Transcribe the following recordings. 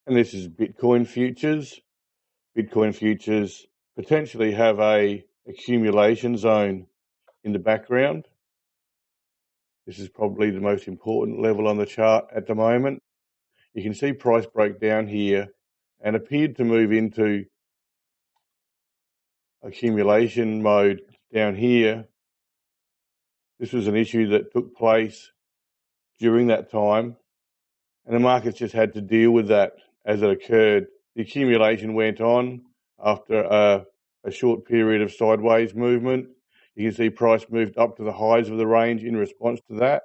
And this is Bitcoin futures. Bitcoin futures potentially have a accumulation zone in the background. This is probably the most important level on the chart at the moment. You can see price broke down here and appeared to move into accumulation mode down here. This was an issue that took place during that time, and the markets just had to deal with that as it occurred. The accumulation went on after a short period of sideways movement. You can see price moved up to the highs of the range in response to that.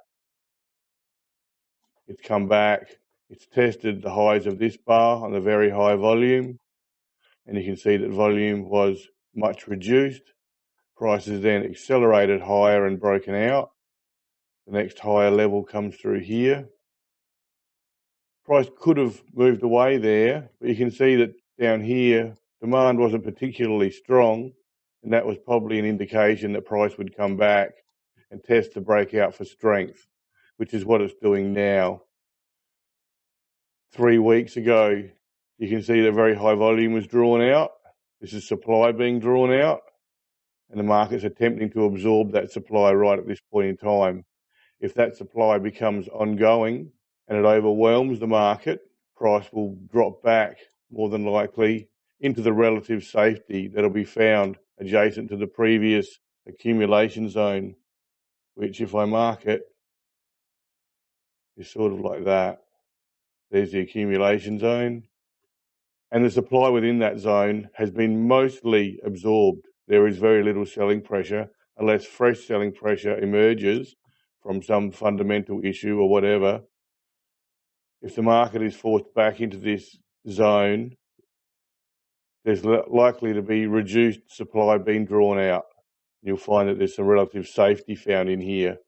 It's come back, it's tested the highs of this bar on a very high volume, and you can see that volume was much reduced. Price has then accelerated higher and broken out. The next higher level comes through here. Price could have moved away there, but you can see that down here, demand wasn't particularly strong, and that was probably an indication that price would come back and test the breakout for strength, which is what it's doing now. 3 weeks ago, you can see that very high volume was drawn out. This is supply being drawn out, and the market's attempting to absorb that supply right at this point in time. If that supply becomes ongoing and it overwhelms the market, price will drop back more than likely into the relative safety that'll be found adjacent to the previous accumulation zone, which, if I mark it, is sort of like that. There's the accumulation zone, and the supply within that zone has been mostly absorbed. There is very little selling pressure unless fresh selling pressure emerges from some fundamental issue or whatever. If the market is forced back into this zone, there's likely to be reduced supply being drawn out. You'll find that there's some relative safety found in here.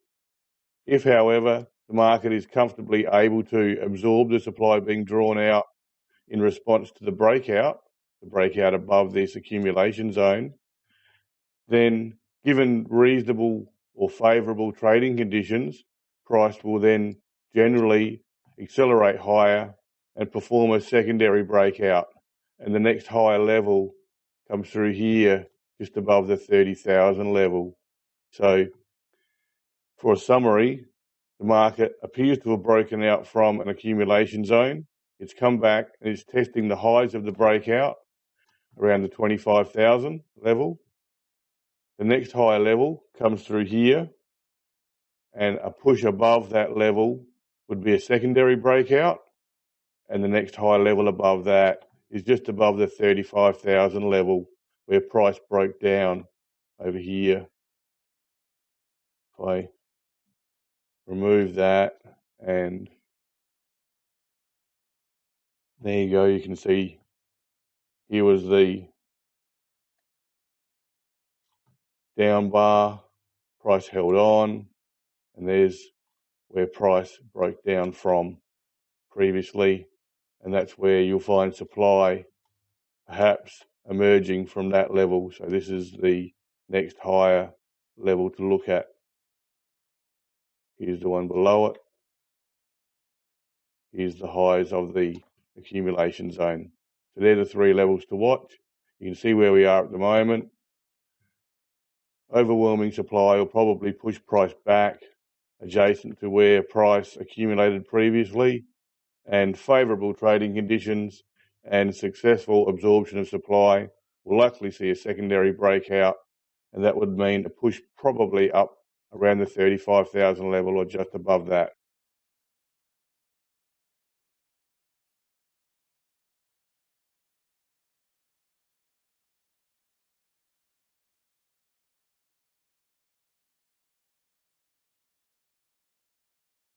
If, however, the market is comfortably able to absorb the supply being drawn out in response to the breakout above this accumulation zone, then given reasonable or favourable trading conditions, price will then generally accelerate higher and perform a secondary breakout. And the next higher level comes through here, just above the 30,000 level. So for a summary, the market appears to have broken out from an accumulation zone. It's come back and it's testing the highs of the breakout around the 25,000 level. The next higher level comes through here, and a push above that level would be a secondary breakout, and the next high level above that is just above the 35,000 level where price broke down over here. If I remove that, and there you go, you can see here was the down bar, price held on, and there's where price broke down from previously, and that's where you'll find supply perhaps emerging from that level. So this is the next higher level to look at. Here's the one below it. Here's the highs of the accumulation zone. So they're the three levels to watch. You can see where we are at the moment. Overwhelming supply will probably push price back adjacent to where price accumulated previously, and favourable trading conditions and successful absorption of supply will likely see a secondary breakout, and that would mean a push probably up around the 35,000 level or just above that.